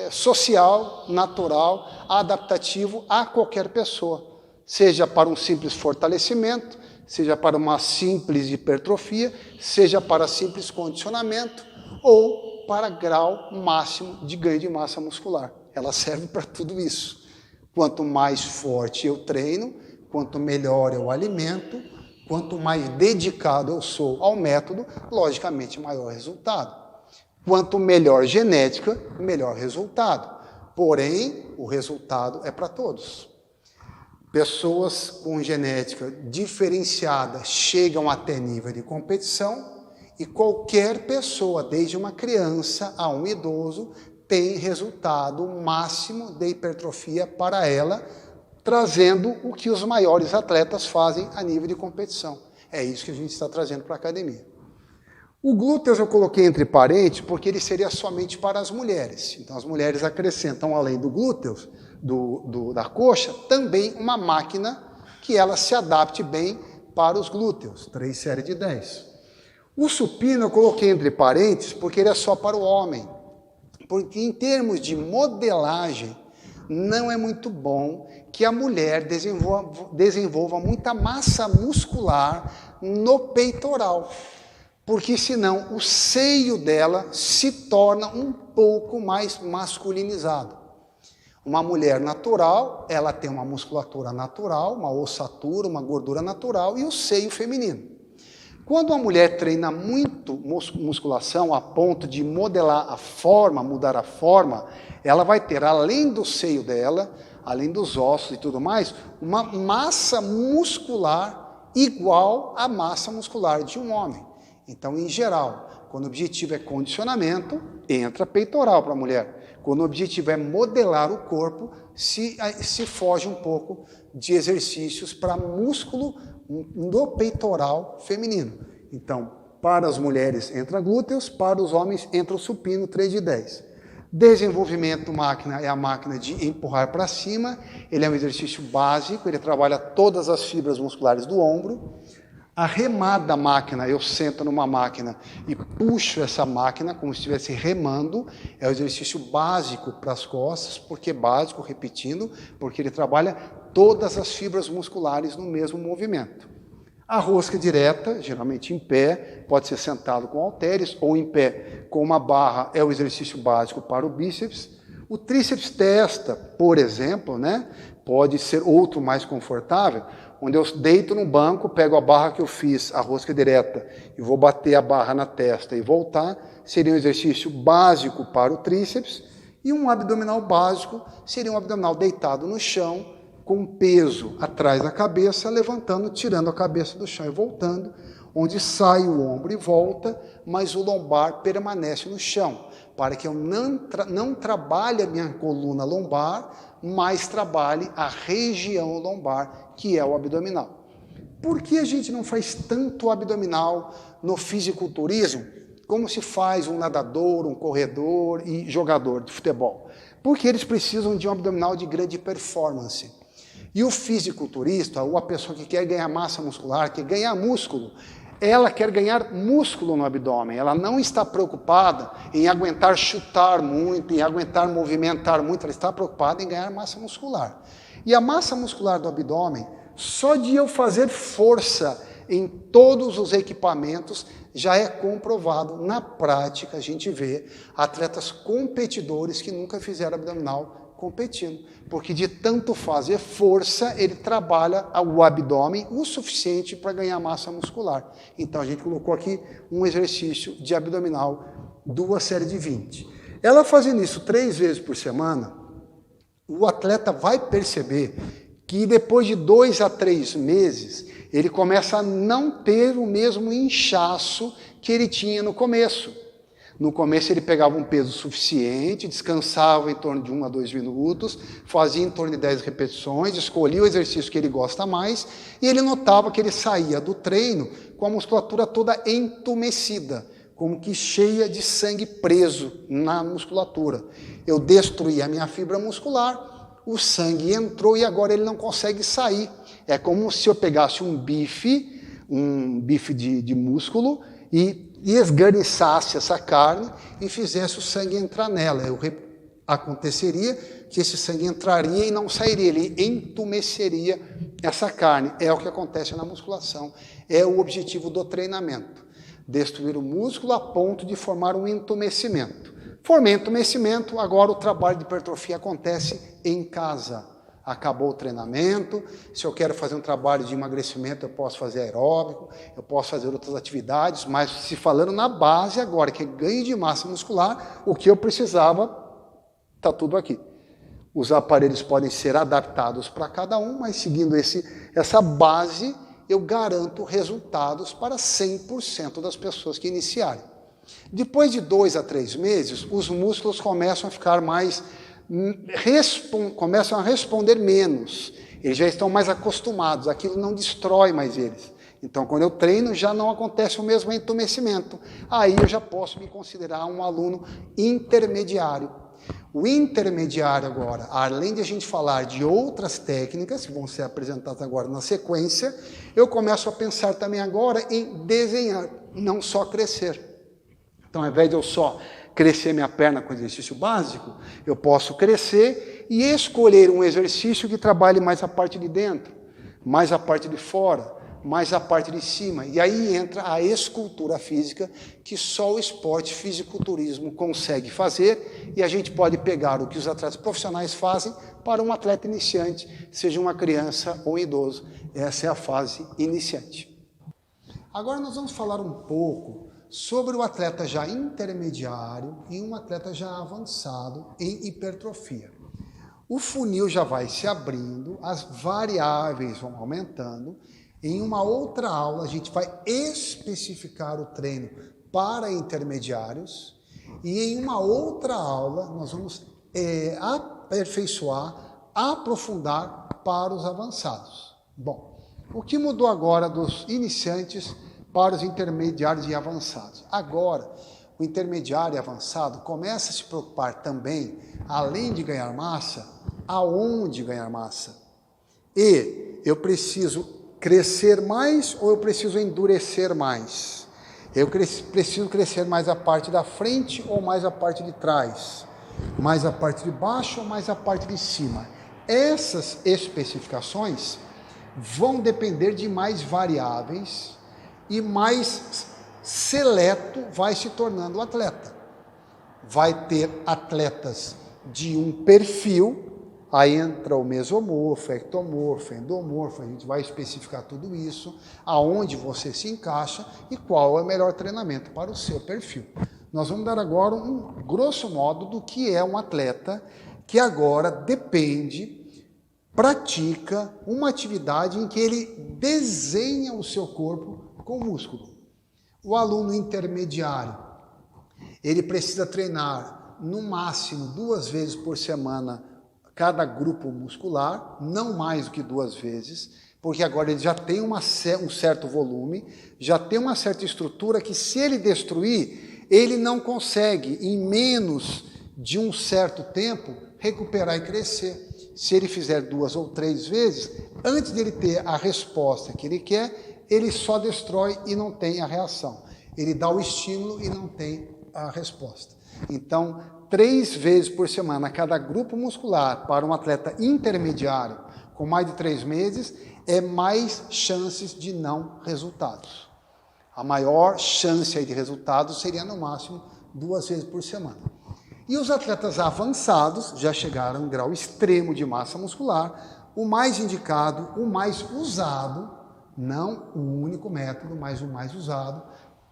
social, natural, adaptativo a qualquer pessoa, seja para um simples fortalecimento, seja para uma simples hipertrofia, seja para simples condicionamento ou para grau máximo de ganho de massa muscular. Ela serve para tudo isso. Quanto mais forte eu treino, quanto melhor eu alimento, quanto mais dedicado eu sou ao método, logicamente maior resultado. Quanto melhor genética, melhor resultado. Porém, o resultado é para todos. Pessoas com genética diferenciada chegam até nível de competição e qualquer pessoa, desde uma criança a um idoso, tem resultado máximo de hipertrofia para ela, trazendo o que os maiores atletas fazem a nível de competição. É isso que a gente está trazendo para a academia. O glúteos eu coloquei entre parênteses porque ele seria somente para as mulheres. Então as mulheres acrescentam, além do glúteos, da coxa, também uma máquina que ela se adapte bem para os glúteos, 3 séries de 10. O supino eu coloquei entre parênteses porque ele é só para o homem. Porque em termos de modelagem, não é muito bom que a mulher desenvolva muita massa muscular no peitoral. Porque senão o seio dela se torna um pouco mais masculinizado. Uma mulher natural, ela tem uma musculatura natural, uma ossatura, uma gordura natural e o seio feminino. Quando uma mulher treina muito musculação a ponto de modelar a forma, mudar a forma, ela vai ter, além do seio dela, além dos ossos e tudo mais, uma massa muscular igual à massa muscular de um homem. Então, em geral, quando o objetivo é condicionamento, entra peitoral para a mulher. Quando o objetivo é modelar o corpo, se foge um pouco de exercícios para músculo no peitoral feminino. Então, para as mulheres entra glúteos, para os homens entra o supino 3 de 10. Desenvolvimento máquina é a máquina de empurrar para cima, ele é um exercício básico, ele trabalha todas as fibras musculares do ombro. A remada máquina, eu sento numa máquina e puxo essa máquina como se estivesse remando, é o exercício básico para as costas, porque básico, repetindo, porque ele trabalha todas as fibras musculares no mesmo movimento. A rosca direta, geralmente em pé, pode ser sentado com halteres ou em pé com uma barra, é o exercício básico para o bíceps. O tríceps testa, por exemplo, pode ser outro mais confortável, onde eu deito no banco, pego a barra que eu fiz, a rosca direta, e vou bater a barra na testa e voltar, seria um exercício básico para o tríceps, e um abdominal básico seria um abdominal deitado no chão, com peso atrás da cabeça, levantando, tirando a cabeça do chão e voltando, onde sai o ombro e volta, mas o lombar permanece no chão, para que eu não trabalhe a minha coluna lombar, mas trabalhe a região lombar, que é o abdominal. Por que a gente não faz tanto abdominal no fisiculturismo, como se faz um nadador, um corredor e jogador de futebol? Porque eles precisam de um abdominal de grande performance. E o fisiculturista, ou a pessoa que quer ganhar massa muscular, quer ganhar músculo, ela quer ganhar músculo no abdômen, ela não está preocupada em aguentar chutar muito, em aguentar movimentar muito, ela está preocupada em ganhar massa muscular. E a massa muscular do abdômen, só de eu fazer força em todos os equipamentos, já é comprovado, na prática a gente vê atletas competidores que nunca fizeram abdominal competindo, porque de tanto fazer força, ele trabalha o abdômen o suficiente para ganhar massa muscular. Então a gente colocou aqui um exercício de abdominal, 2 séries de 20. Ela fazendo isso 3 vezes por semana, o atleta vai perceber que depois de 2 a 3 meses, ele começa a não ter o mesmo inchaço que ele tinha no começo. No começo ele pegava um peso suficiente, descansava em torno de 1 a 2 minutos, fazia em torno de 10 repetições, escolhia o exercício que ele gosta mais, e ele notava que ele saía do treino com a musculatura toda entumecida, como que cheia de sangue preso na musculatura. Eu destruí a minha fibra muscular, o sangue entrou e agora ele não consegue sair. É como se eu pegasse um bife de músculo, e esganiçasse essa carne e fizesse o sangue entrar nela. Aconteceria que esse sangue entraria e não sairia, ele entumeceria essa carne. É o que acontece na musculação, é o objetivo do treinamento. Destruir o músculo a ponto de formar um entumecimento. Formei entumecimento, agora o trabalho de hipertrofia acontece em casa. Acabou o treinamento, se eu quero fazer um trabalho de emagrecimento, eu posso fazer aeróbico, eu posso fazer outras atividades, mas se falando na base agora, que é ganho de massa muscular, o que eu precisava, está tudo aqui. Os aparelhos podem ser adaptados para cada um, mas seguindo essa base, eu garanto resultados para 100% das pessoas que iniciarem. Depois de 2 a 3 meses, os músculos começam a ficar começam a responder menos, eles já estão mais acostumados, aquilo não destrói mais eles. Então, quando eu treino, já não acontece o mesmo entumecimento. Aí eu já posso me considerar um aluno intermediário. O intermediário agora, além de a gente falar de outras técnicas, que vão ser apresentadas agora na sequência, eu começo a pensar também agora em desenhar, não só crescer. Então, ao invés de eu só crescer minha perna com exercício básico, eu posso crescer e escolher um exercício que trabalhe mais a parte de dentro, mais a parte de fora, mais a parte de cima. E aí entra a escultura física, que só o esporte fisiculturismo consegue fazer, e a gente pode pegar o que os atletas profissionais fazem para um atleta iniciante, seja uma criança ou um idoso. Essa é a fase iniciante. Agora nós vamos falar um pouco sobre o atleta já intermediário e um atleta já avançado em hipertrofia. O funil já vai se abrindo, as variáveis vão aumentando. Em uma outra aula, a gente vai especificar o treino para intermediários e em uma outra aula, nós vamos aperfeiçoar, aprofundar para os avançados. Bom, o que mudou agora dos iniciantes para os intermediários e avançados? Agora, o intermediário e avançado começa a se preocupar também, além de ganhar massa, aonde ganhar massa. E eu preciso crescer mais ou eu preciso endurecer mais? Eu preciso crescer mais a parte da frente ou mais a parte de trás? Mais a parte de baixo ou mais a parte de cima? Essas especificações vão depender de mais variáveis e mais seleto vai se tornando o atleta. Vai ter atletas de um perfil Aí entra o mesomorfo, ectomorfo, endomorfo, a gente vai especificar tudo isso, aonde você se encaixa e qual é o melhor treinamento para o seu perfil. Nós vamos dar agora um grosso modo do que é um atleta que agora pratica uma atividade em que ele desenha o seu corpo com músculo. O aluno intermediário, ele precisa treinar no máximo 2 vezes por semana cada grupo muscular, não mais do que 2 vezes, porque agora ele já tem um certo volume, já tem uma certa estrutura que se ele destruir, ele não consegue, em menos de um certo tempo, recuperar e crescer. Se ele fizer 2 ou 3 vezes, antes de ele ter a resposta que ele quer, ele só destrói e não tem a reação. Ele dá o estímulo e não tem a resposta. Então, 3 vezes por semana, cada grupo muscular para um atleta intermediário com mais de 3 meses, é mais chances de não resultados. A maior chance aí de resultados seria no máximo 2 vezes por semana. E os atletas avançados já chegaram em grau extremo de massa muscular, o mais indicado, o mais usado, não o único método, mas o mais usado,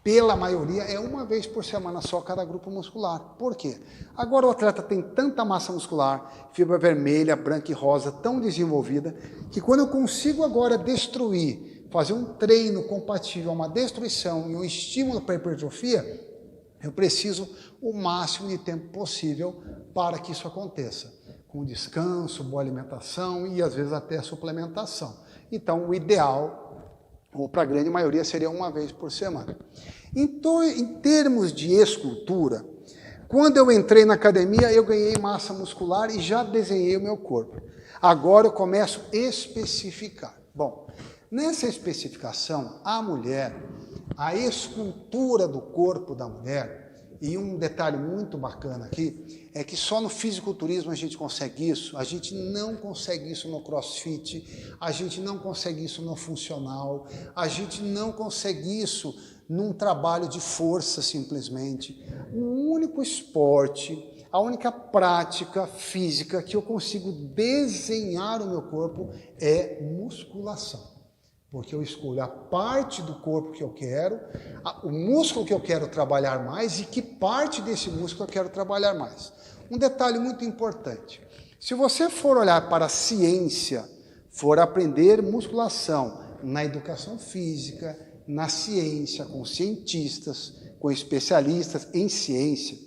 pela maioria, é 1 vez por semana só cada grupo muscular. Por quê? Agora o atleta tem tanta massa muscular, fibra vermelha, branca e rosa, tão desenvolvida, que quando eu consigo agora destruir, fazer um treino compatível a uma destruição e um estímulo para a hipertrofia, eu preciso o máximo de tempo possível para que isso aconteça. Com descanso, boa alimentação e às vezes até suplementação. Então o ideal, ou para a grande maioria, seria 1 vez por semana. Então, em termos de escultura, quando eu entrei na academia, eu ganhei massa muscular e já desenhei o meu corpo. Agora eu começo a especificar. Bom, nessa especificação, a mulher, a escultura do corpo da mulher, e um detalhe muito bacana aqui, é que só no fisiculturismo a gente consegue isso, a gente não consegue isso no crossfit, a gente não consegue isso no funcional, a gente não consegue isso num trabalho de força simplesmente. O único esporte, a única prática física que eu consigo desenhar o meu corpo é musculação. Porque eu escolho a parte do corpo que eu quero, o músculo que eu quero trabalhar mais e que parte desse músculo eu quero trabalhar mais. Um detalhe muito importante, se você for olhar para a ciência, for aprender musculação na educação física, na ciência, com cientistas, com especialistas em ciência,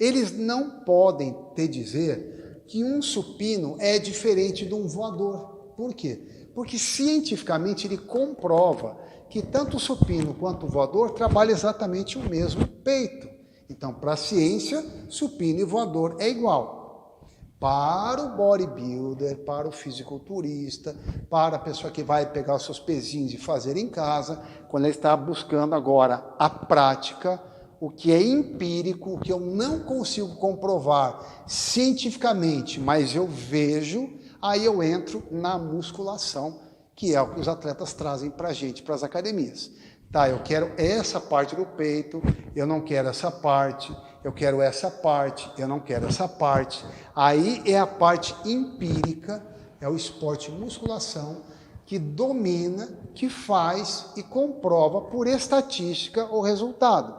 eles não podem te dizer que um supino é diferente de um voador. Por quê? Porque cientificamente ele comprova que tanto o supino quanto o voador trabalham exatamente o mesmo peito. Então, para a ciência, supino e voador é igual. Para o bodybuilder, para o fisiculturista, para a pessoa que vai pegar os seus pezinhos e fazer em casa, quando ele está buscando agora a prática, o que é empírico, o que eu não consigo comprovar cientificamente, mas eu vejo, aí eu entro na musculação, que é o que os atletas trazem para a gente, para as academias. Tá, eu quero essa parte do peito, eu não quero essa parte, eu quero essa parte, eu não quero essa parte. Aí é a parte empírica, é o esporte musculação, que domina, que faz e comprova por estatística o resultado.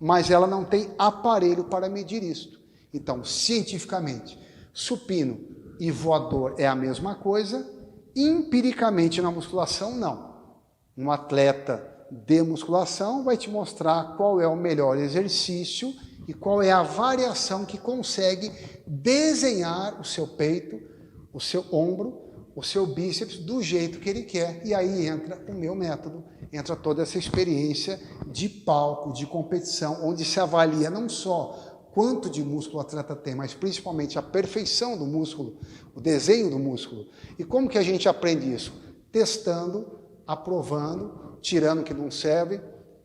Mas ela não tem aparelho para medir isso. Então, cientificamente, supino e voador é a mesma coisa, empiricamente na musculação, não. Um atleta de musculação vai te mostrar qual é o melhor exercício e qual é a variação que consegue desenhar o seu peito, o seu ombro, o seu bíceps do jeito que ele quer. E aí entra o meu método, entra toda essa experiência de palco, de competição, onde se avalia não só quanto de músculo o atleta tem, mas principalmente a perfeição do músculo, o desenho do músculo. E como que a gente aprende isso? Testando, aprovando, tirando o que não serve,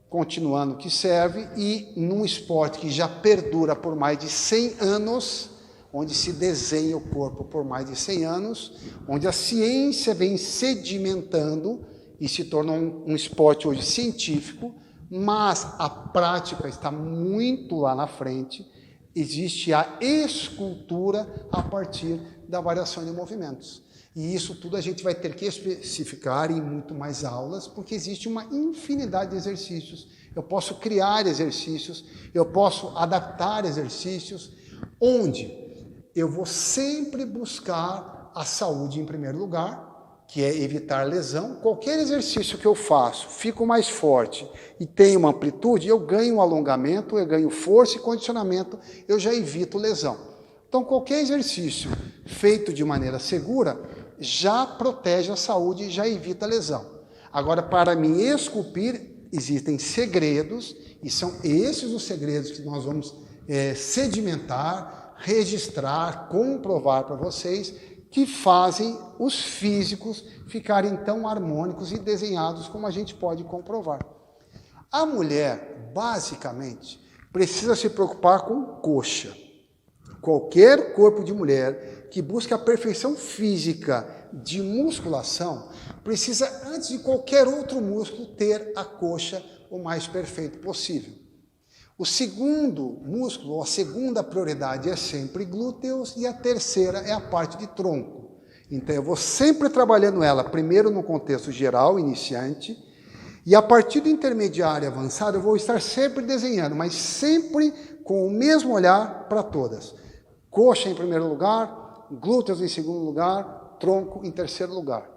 continuando o que serve, e num esporte que já perdura por mais de 100 anos, onde se desenha o corpo por mais de 100 anos, onde a ciência vem sedimentando e se torna um esporte hoje científico, mas a prática está muito lá na frente, existe a escultura a partir da variação de movimentos. E isso tudo a gente vai ter que especificar em muito mais aulas, porque existe uma infinidade de exercícios. Eu posso criar exercícios, eu posso adaptar exercícios, onde eu vou sempre buscar a saúde em primeiro lugar, que é evitar lesão. Qualquer exercício que eu faço, fico mais forte e tenho uma amplitude, eu ganho alongamento, eu ganho força e condicionamento, eu já evito lesão. Então, qualquer exercício feito de maneira segura já protege a saúde e já evita a lesão. Agora, para me esculpir, existem segredos, e são esses os segredos que nós vamos sedimentar, registrar, comprovar para vocês, que fazem os físicos ficarem tão harmônicos e desenhados como a gente pode comprovar. A mulher, basicamente, precisa se preocupar com coxa. Qualquer corpo de mulher que busque a perfeição física de musculação precisa, antes de qualquer outro músculo, ter a coxa o mais perfeito possível. O segundo músculo, ou a segunda prioridade é sempre glúteos e a terceira é a parte de tronco. Então eu vou sempre trabalhando ela, primeiro no contexto geral, iniciante, e a partir do intermediário e avançado eu vou estar sempre desenhando, mas sempre com o mesmo olhar para todas. Coxa em primeiro lugar, glúteos em segundo lugar, tronco em terceiro lugar.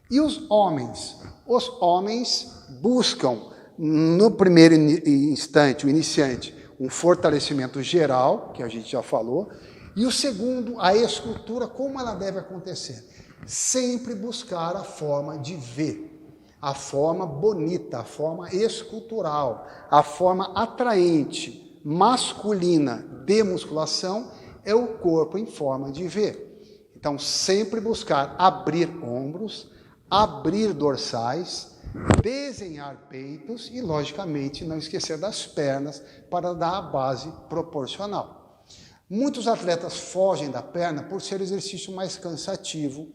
E os homens? Os homens buscam, no primeiro instante, o iniciante, um fortalecimento geral, que a gente já falou, e o segundo, a escultura, como ela deve acontecer? Sempre buscar a forma de V, a forma bonita, a forma escultural, a forma atraente, masculina de musculação, é o corpo em forma de V. Então, sempre buscar abrir ombros, abrir dorsais, desenhar peitos e, logicamente, não esquecer das pernas para dar a base proporcional. Muitos atletas fogem da perna por ser o exercício mais cansativo,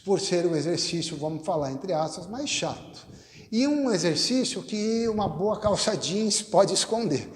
por ser o exercício, vamos falar entre aspas, mais chato. E um exercício que uma boa calça jeans pode esconder.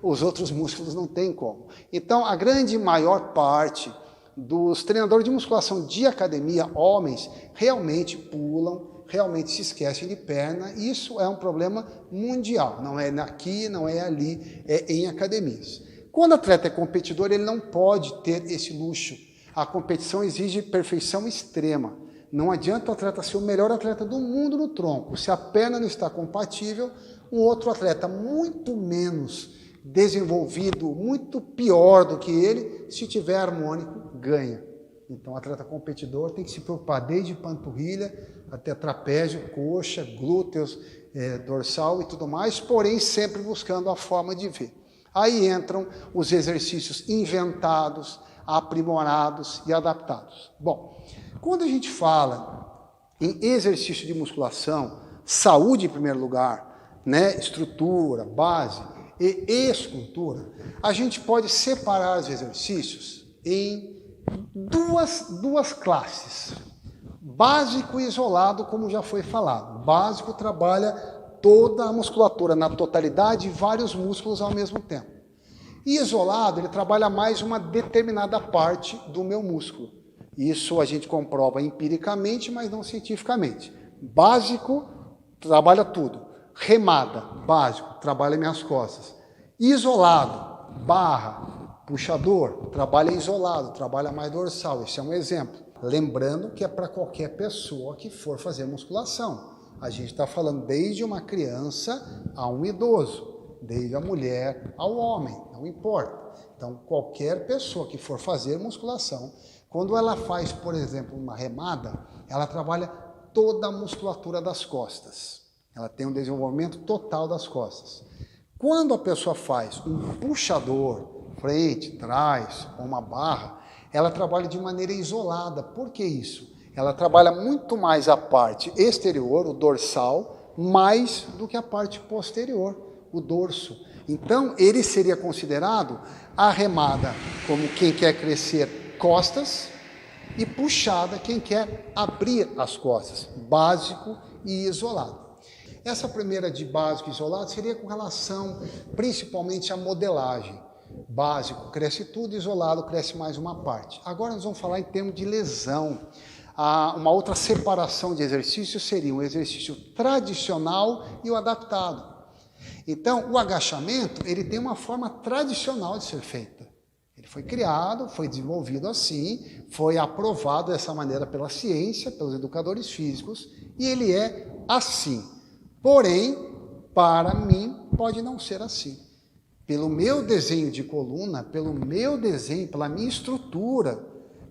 Os outros músculos não tem como. Então, a grande maior parte dos treinadores de musculação de academia, homens, realmente pulam, realmente se esquecem de perna. Isso é um problema mundial. Não é aqui, não é ali, é em academias. Quando o atleta é competidor, ele não pode ter esse luxo. A competição exige perfeição extrema. Não adianta o atleta ser o melhor atleta do mundo no tronco. Se a perna não está compatível, um outro atleta muito menos desenvolvido, muito pior do que ele, se tiver harmônico, ganha. Então, o atleta competidor tem que se preocupar desde panturrilha até trapézio, coxa, glúteos, dorsal e tudo mais, porém sempre buscando a forma de V. Aí entram os exercícios inventados, aprimorados e adaptados. Bom, quando a gente fala em exercício de musculação, saúde em primeiro lugar, né, estrutura, base e escultura, a gente pode separar os exercícios em duas classes. Básico e isolado, como já foi falado. Básico trabalha toda a musculatura na totalidade e vários músculos ao mesmo tempo. E isolado, ele trabalha mais uma determinada parte do meu músculo. Isso a gente comprova empiricamente, mas não cientificamente. Básico, trabalha tudo. Remada, básico, trabalha minhas costas. Isolado, barra, puxador, trabalha isolado, trabalha mais dorsal. Esse é um exemplo. Lembrando que é para qualquer pessoa que for fazer musculação. A gente está falando desde uma criança a um idoso, desde a mulher ao homem, não importa. Então, qualquer pessoa que for fazer musculação, quando ela faz, por exemplo, uma remada, ela trabalha toda a musculatura das costas. Ela tem um desenvolvimento total das costas. Quando a pessoa faz um puxador, frente, trás, ou uma barra, ela trabalha de maneira isolada. Por que isso? Ela trabalha muito mais a parte exterior, o dorsal, mais do que a parte posterior, o dorso. Então, ele seria considerado a remada como quem quer crescer costas e puxada quem quer abrir as costas, básico e isolado. Essa primeira de básico e isolado seria com relação principalmente à modelagem. básico cresce tudo, isolado cresce mais uma parte. Agora nós vamos falar em termos de lesão. Uma outra separação de exercício seria um exercício tradicional e o adaptado. Então, o agachamento, ele tem uma forma tradicional de ser feita. Ele foi criado, foi desenvolvido assim, foi aprovado dessa maneira pela ciência, pelos educadores físicos, e ele é assim. Porém, para mim, pode não ser assim. Pelo meu desenho de coluna, pelo meu desenho, pela minha estrutura,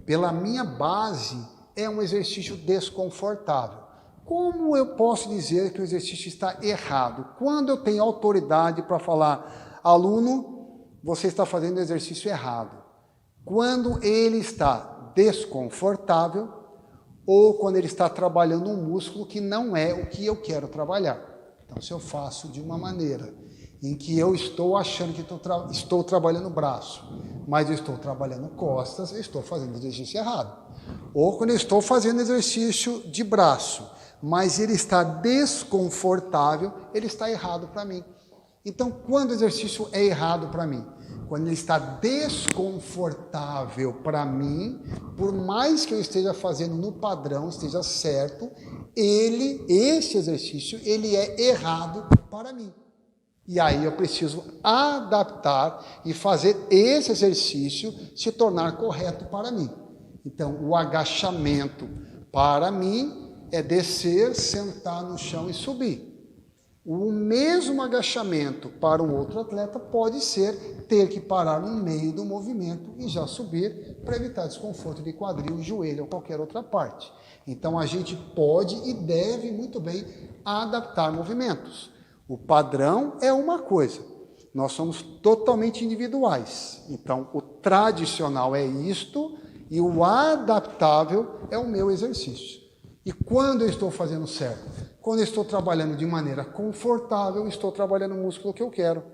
pela minha base, é um exercício desconfortável. Como eu posso dizer que o exercício está errado? Quando eu tenho autoridade para falar, aluno, você está fazendo o exercício errado. Quando ele está desconfortável ou quando ele está trabalhando um músculo que não é o que eu quero trabalhar. Então, se eu faço de uma maneira em que eu estou achando que estou trabalhando o braço, mas eu estou trabalhando costas, eu estou fazendo o exercício errado. Ou quando eu estou fazendo exercício de braço, mas ele está desconfortável, ele está errado para mim. Então, quando o exercício é errado para mim? Quando ele está desconfortável para mim, por mais que eu esteja fazendo no padrão, esteja certo, esse exercício, ele é errado para mim. E aí eu preciso adaptar e fazer esse exercício se tornar correto para mim. Então, o agachamento para mim é descer, sentar no chão e subir. O mesmo agachamento para um outro atleta pode ser ter que parar no meio do movimento e já subir para evitar desconforto de quadril, joelho ou qualquer outra parte. Então, a gente pode e deve muito bem adaptar movimentos. O padrão é uma coisa, nós somos totalmente individuais. Então, o tradicional é isto e o adaptável é o meu exercício. E quando eu estou fazendo certo? Quando eu estou trabalhando de maneira confortável, estou trabalhando o músculo que eu quero.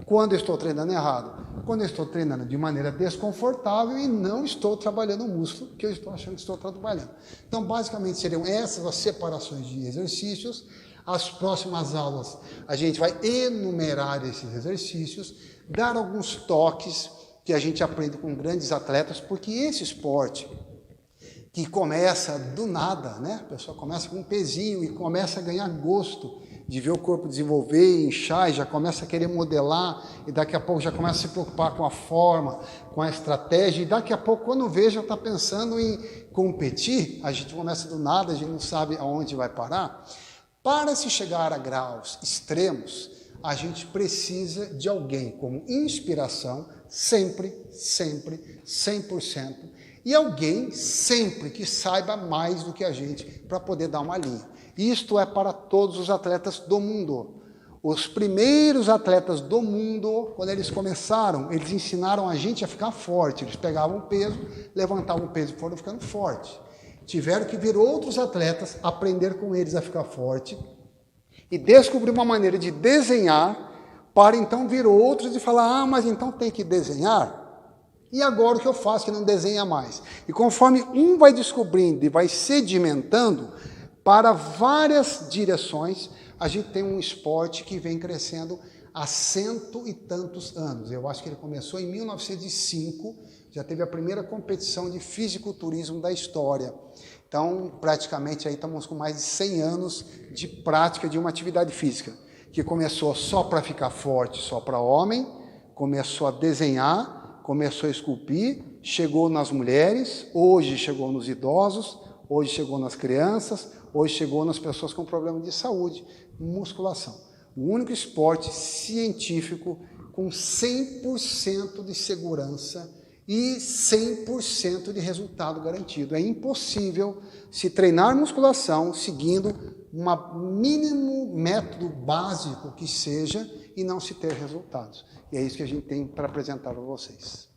Quando eu estou treinando errado? Quando eu estou treinando de maneira desconfortável e não estou trabalhando o músculo que eu estou achando que estou trabalhando. Então, basicamente, seriam essas as separações de exercícios. As próximas aulas a gente vai enumerar esses exercícios, dar alguns toques que a gente aprende com grandes atletas, porque esse esporte que começa do nada, né? A pessoa começa com um pezinho e começa a ganhar gosto de ver o corpo desenvolver, inchar, e já começa a querer modelar, e daqui a pouco já começa a se preocupar com a forma, com a estratégia, e daqui a pouco, quando vê, já está pensando em competir. A gente começa do nada, a gente não sabe aonde vai parar. Para se chegar a graus extremos, a gente precisa de alguém como inspiração, sempre, 100%, e alguém sempre que saiba mais do que a gente para poder dar uma linha. Isto é para todos os atletas do mundo. Os primeiros atletas do mundo, quando eles começaram, eles ensinaram a gente a ficar forte. Eles pegavam peso, levantavam o peso e foram ficando fortes. Tiveram que vir outros atletas, aprender com eles a ficar forte e descobrir uma maneira de desenhar para então vir outros e falar, mas então tem que desenhar? E agora o que eu faço que não desenha mais? E conforme um vai descobrindo e vai sedimentando para várias direções, a gente tem um esporte que vem crescendo há 100 e tantos anos. Eu acho que ele começou em 1905, já teve a primeira competição de fisiculturismo da história. Então, praticamente, aí estamos com mais de 100 anos de prática de uma atividade física, que começou só para ficar forte, só para homem, começou a desenhar, começou a esculpir, chegou nas mulheres, hoje chegou nos idosos, hoje chegou nas crianças, hoje chegou nas pessoas com problema de saúde, musculação. O único esporte científico com 100% de segurança e 100% de resultado garantido. É impossível se treinar musculação seguindo um mínimo método básico que seja e não se ter resultados. E é isso que a gente tem para apresentar para vocês.